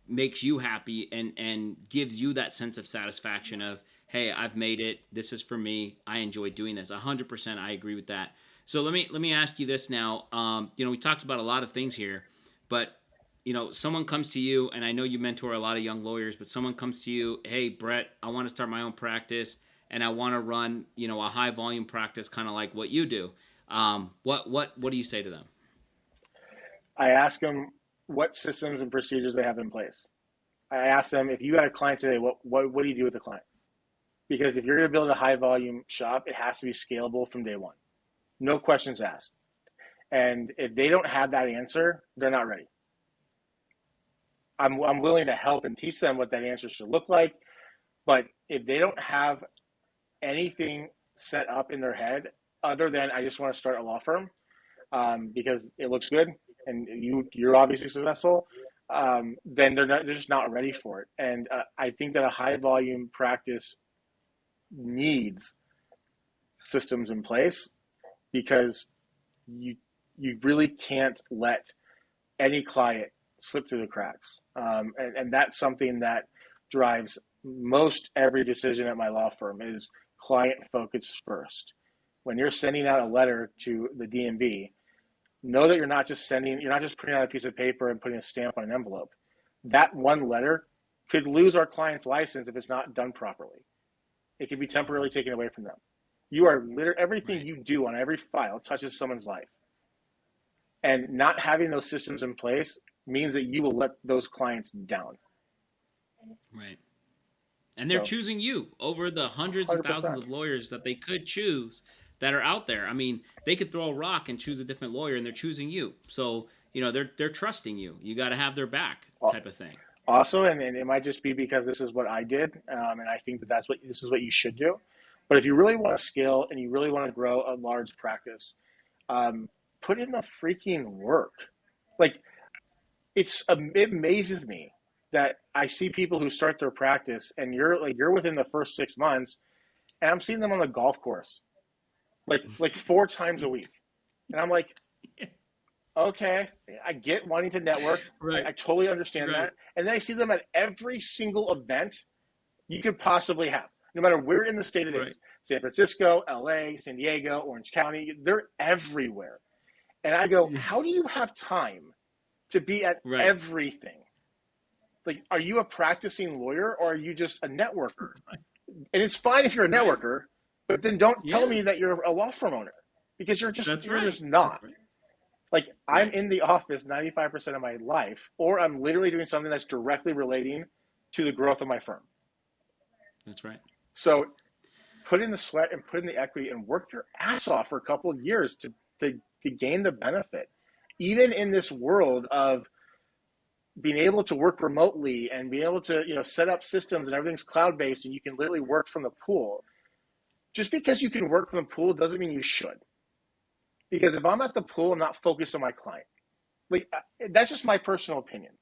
makes you happy and gives you that sense of satisfaction of, hey, I've made it, this is for me, I enjoy doing this. 100% I agree with that. So let me ask you this now. We talked about a lot of things here, but someone comes to you, and I know you mentor a lot of young lawyers, but someone comes to you, hey, Brett, I want to start my own practice, and I want to run a high volume practice, kind of like what you do. What do you say to them? I ask them what systems and procedures they have in place. I ask them, if you had a client today, what do you do with the client? Because if you're going to build a high volume shop, it has to be scalable from day one. No questions asked. And if they don't have that answer, they're not ready. I'm willing to help and teach them what that answer should look like. But if they don't have anything set up in their head other than, I just want to start a law firm because it looks good and you're obviously successful, then they're just not ready for it. And I think that a high volume practice needs systems in place, because you really can't let any client slip through the cracks. And that's something that drives most every decision at my law firm is client focus first. When you're sending out a letter to the DMV, know that you're not just printing out a piece of paper and putting a stamp on an envelope. That one letter could lose our client's license if it's not done properly. It can be temporarily taken away from them. You are everything Right. you do on every file touches someone's life. And not having those systems in place means that you will let those clients down. Right. And they're So, choosing you over the hundreds of thousands 100%. of lawyers that they could choose that are out there. I mean, they could throw a rock and choose a different lawyer, and they're choosing you. So, they're trusting you. You got to have their back, type of thing. Also, and it might just be because this is what I did, and I think that this is what you should do. But if you really want to scale and you really want to grow a large practice, put in the freaking work. Like, it amazes me that I see people who start their practice and you're within the first 6 months, and I'm seeing them on the golf course, like 4 times a week, and I'm like, okay, I get wanting to network. Right. I totally understand Right. that, and then I see them at every single event you could possibly have, no matter where in the state it Right. is. San Francisco, LA, San Diego, Orange County, they're everywhere. And I go, how do you have time to be at Right. everything? Like, are you a practicing lawyer or are you just a networker? And it's fine if you're a Right. networker, but then don't tell Yeah. me that you're a law firm owner, because you're just That's you're right. just not. That's right. Like, I'm Right. in the office 95% of my life, or I'm literally doing something that's directly relating to the growth of my firm. That's right. So put in the sweat and put in the equity and work your ass off for a couple of years to gain the benefit. Even in this world of being able to work remotely and being able to set up systems and everything's cloud-based and you can literally work from the pool. Just because you can work from the pool doesn't mean you should. Because if I'm at the pool, I'm not focused on my client. Like, that's just my personal opinion.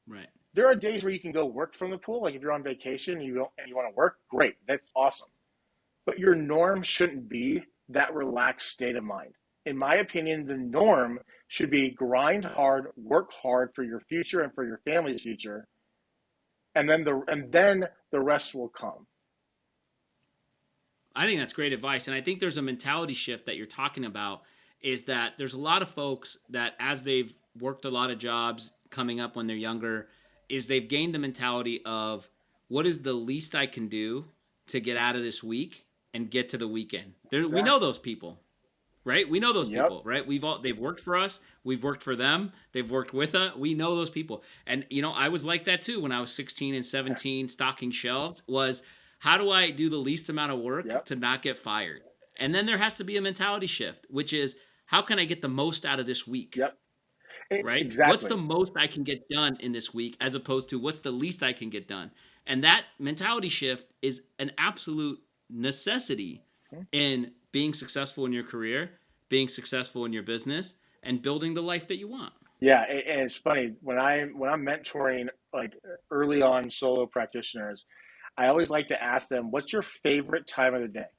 Right. There are days where you can go work from the pool. Like, if you're on vacation and you want to work, great, that's awesome. But your norm shouldn't be that relaxed state of mind. In my opinion, the norm should be grind hard, work hard for your future and for your family's future, and then the rest will come. I think that's great advice. And I think there's a mentality shift that you're talking about, is that there's a lot of folks that, as they've worked a lot of jobs coming up when they're younger, is they've gained the mentality of, what is the least I can do to get out of this week and get to the weekend? We know those people. right? We know those Yep. people, right? They've worked for us, we've worked for them, they've worked with us. We know those people. And I was like that too when I was 16 and 17 stocking shelves was how do I do the least amount of work Yep. to not get fired? And then there has to be a mentality shift, which is how can I get the most out of this week? Yep. Right? What's the Exactly. most I can get done in this week as opposed to what's the least I can get done? And that mentality shift is an absolute necessity Hmm. in being successful in your career, being successful in your business, and building the life that you want. Yeah, and it's funny when I'm mentoring like early on solo practitioners, I always like to ask them, "What's your favorite time of the day?"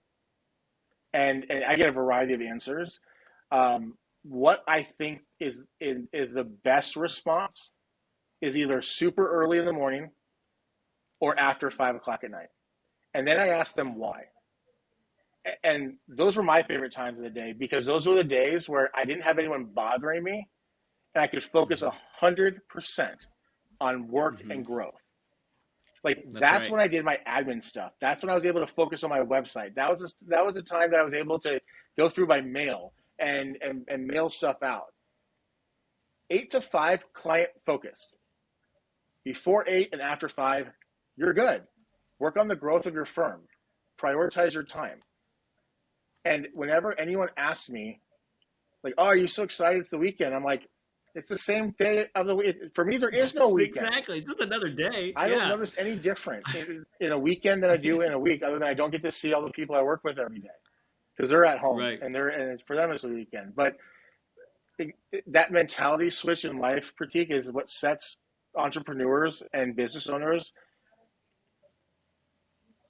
And I get a variety of answers. What I think is the best response is either super early in the morning or after 5 o'clock at night, and then I ask them why. And those were my favorite times of the day because those were the days where I didn't have anyone bothering me and I could focus 100% on work Mm-hmm. and growth. Like That's that's right. when I did my admin stuff. That's when I was able to focus on my website. That was a time that I was able to go through my mail and mail stuff out. 8 to 5, client focused. Before 8 and after 5, you're good. Work on the growth of your firm. Prioritize your time. And whenever anyone asks me, like, "Oh, are you so excited it's the weekend?" I'm like, "It's the same day of the week. For me, there is no weekend. Exactly. It's just another day. I don't Yeah. notice any different in a weekend than I do in a week, other than I don't get to see all the people I work with every day because they're at home Right. and it's for them it's a weekend. But that mentality switch in life, critique, is what sets entrepreneurs and business owners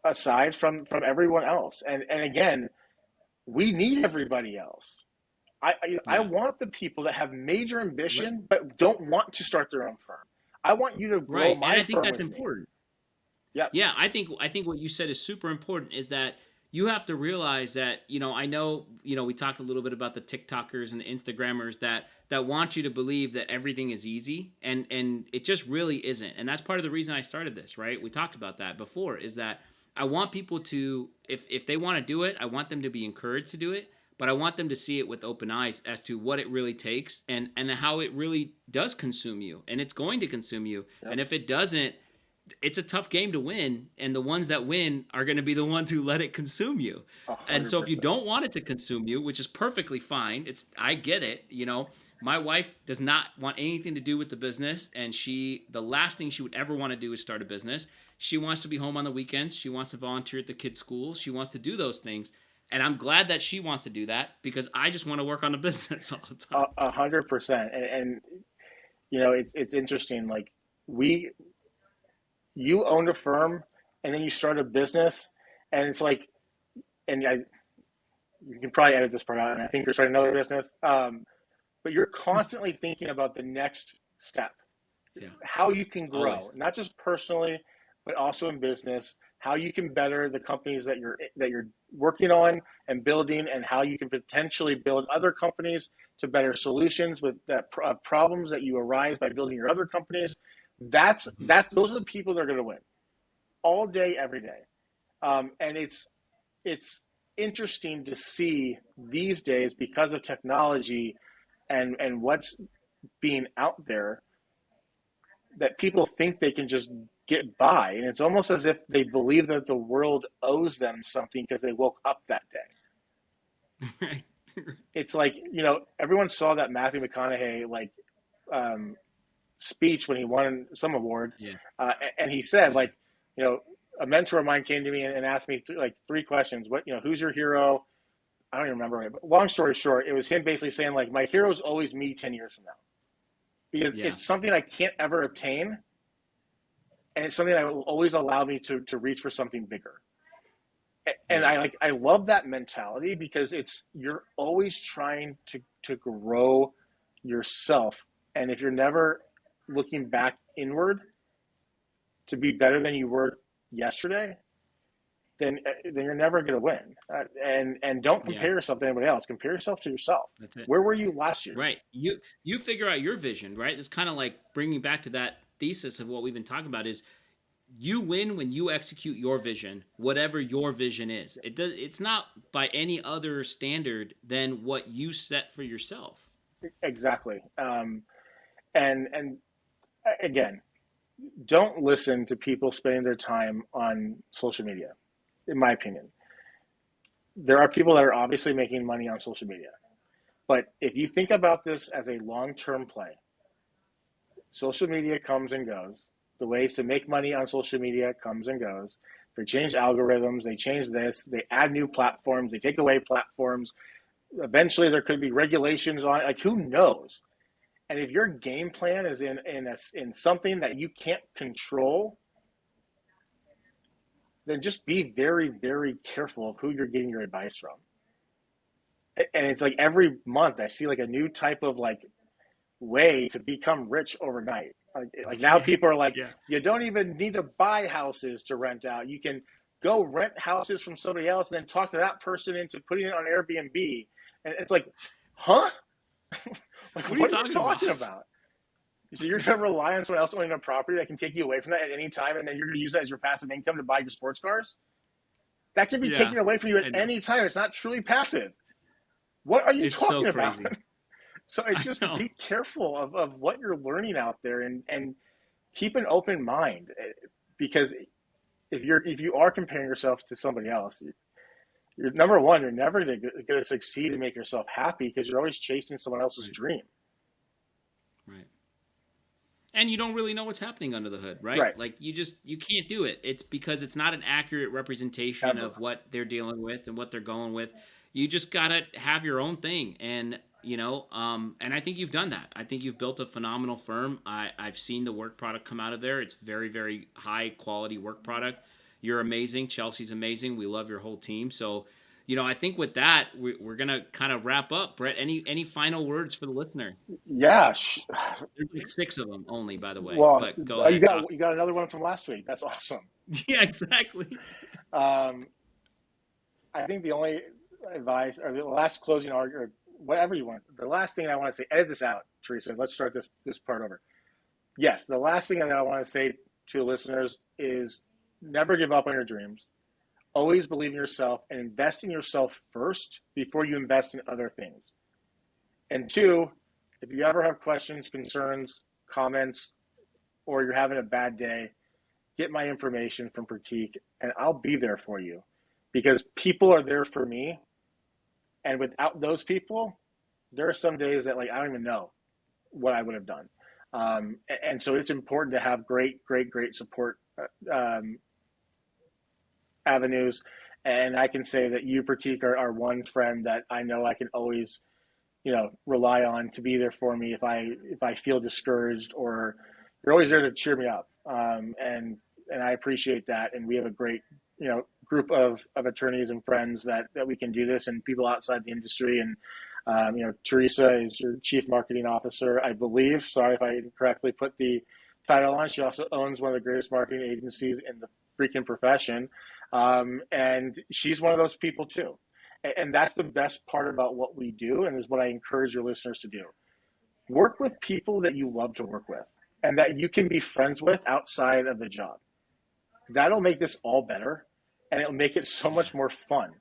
aside from everyone else. And again, we need everybody else. I Yeah. want the people that have major Right. ambition but don't want to start their own firm. I want you to grow Right. And my I think firm that's with me. important. Yep. Yeah, I think what you said is super important is that you have to realize that, I know, we talked a little bit about the TikTokers and the Instagrammers that want you to believe that everything is easy and it just really isn't. And that's part of the reason I started this, right? We talked about that before is that I want people to if they want to do it, I want them to be encouraged to do it, but I want them to see it with open eyes as to what it really takes and how it really does consume you. And it's going to consume you. Yep. And if it doesn't, it's a tough game to win, and the ones that win are going to be the ones who let it consume you. A And hundred so if you percent. don't want it to consume you, which is perfectly fine, I get it, my wife does not want anything to do with the business, and the last thing she would ever want to do is start a business. She wants to be home on the weekends, she wants to volunteer at the kids' schools, she wants to do those things. And I'm glad that she wants to do that because I just want to work on the business all the time. 100%. And it's interesting. Like we, you owned a firm, and then you start a business, and it's like, and you can probably edit this part out. And I think you're starting another business, but you're constantly thinking about the next step, Yeah, how you can grow, always. not just personally, but also in business, how you can better the companies that you're working on and building, and how you can potentially build other companies to better solutions with that problems that you arise by building your other companies. Mhm. Those are the people that are going to win all day, every day. And it's interesting to see these days because of technology and what's being out there that people think they can just get by, and it's almost as if they believe that the world owes them something because they woke up that day. Right. It's like everyone saw that Matthew McConaughey um, speech when he won some award, Yeah. and he said Yeah. you know a mentor of mine came to me and asked me three questions. Who's your hero? I don't even remember it, but long story short, it was him basically saying my hero is always me 10 years from now because Yeah. it's something I can't ever obtain, and it's something that will always allow me to reach for something bigger. And Yeah. I love that mentality because you're always trying to grow yourself, and if you're never looking back inward to be better than you were yesterday, then you're never going to win. And don't Yeah. compare yourself to anybody else. Compare yourself to yourself. That's it. Where were you last year? Right. You figure out your vision, right? It's kind of like bringing back to that thesis of what we've been talking about is you win when you execute your vision, whatever your vision is. It's not by any other standard than what you set for yourself. Exactly. And again, don't listen to people spending their time on social media. In my opinion, there are people that are obviously making money on social media, but if you think about this as a long-term play, social media comes and goes. The ways to make money on social media comes and goes. They change algorithms, they change this, they add new platforms, they take away platforms. Eventually, there could be regulations on it. Like, who knows? And if your game plan is in something that you can't control, then just be very, very careful of who you're getting your advice from. And it's like every month I see like a new type of like way to become rich overnight. Like now people are like, you don't even need to buy houses to rent out. You can go rent houses from somebody else and then talk to that person into putting it on Airbnb. And it's like, huh? Like, what are you talking about? So you're going to rely on someone else owning a property that can take you away from that at any time, and then you're going to use that as your passive income to buy your sports cars? That can be taken away from you at any time. It's not truly passive. What are you talking about? So it's just be careful of what you're learning out there and keep an open mind, because if you are comparing yourself to somebody else, you're number one, you're never going to succeed and make yourself happy because you're always chasing someone else's dream. Right. And you don't really know what's happening under the hood, right? Like you can't do it. It's because it's not an accurate representation of what they're dealing with and what they're going with. You just gotta have your own thing, and and I think you've done that. I think you've built a phenomenal firm. I've seen the work product come out of there. It's very, very high quality work product. You're amazing. Chelsea's amazing. We love your whole team. So, I think with that, we're gonna kind of wrap up. Brett, any final words for the listener? Yeah, there's like 6 of them only, by the way. Well, but go ahead. You got another one from last week. That's awesome. Yeah, exactly. I think the only advice or the last closing argument, or whatever you want, the last thing I want to say, edit this out, Teresa. Let's start this part over. Yes, the last thing that I want to say to listeners is never give up on your dreams. Always believe in yourself and invest in yourself first before you invest in other things. And 2, if you ever have questions, concerns, comments, or you're having a bad day, get my information from Pratik and I'll be there for you, because people are there for me. And without those people, there are some days that like I don't even know what I would have done. And so it's important to have great support avenues. And I can say that you, Pratik, are one friend that I know I can always, rely on to be there for me if I feel discouraged, or you're always there to cheer me up. And I appreciate that. And we have a great, group of attorneys and friends that we can do this, and people outside the industry. And, Teresa is your chief marketing officer, I believe. Sorry if I incorrectly put the title on. She also owns one of the greatest marketing agencies in the freaking profession. And she's one of those people too. And that's the best part about what we do, and is what I encourage your listeners to do. Work with people that you love to work with and that you can be friends with outside of the job. That'll make this all better, and it'll make it so much more fun,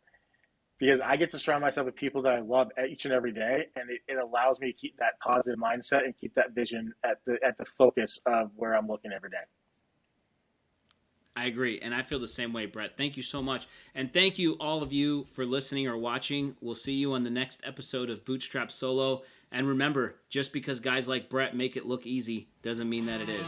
because I get to surround myself with people that I love each and every day, and it allows me to keep that positive mindset and keep that vision at the focus of where I'm looking every day. I agree, and I feel the same way, Brett. Thank you so much. And thank you, all of you, for listening or watching. We'll see you on the next episode of Bootstrapped Solo. And remember, just because guys like Brett make it look easy doesn't mean that it is.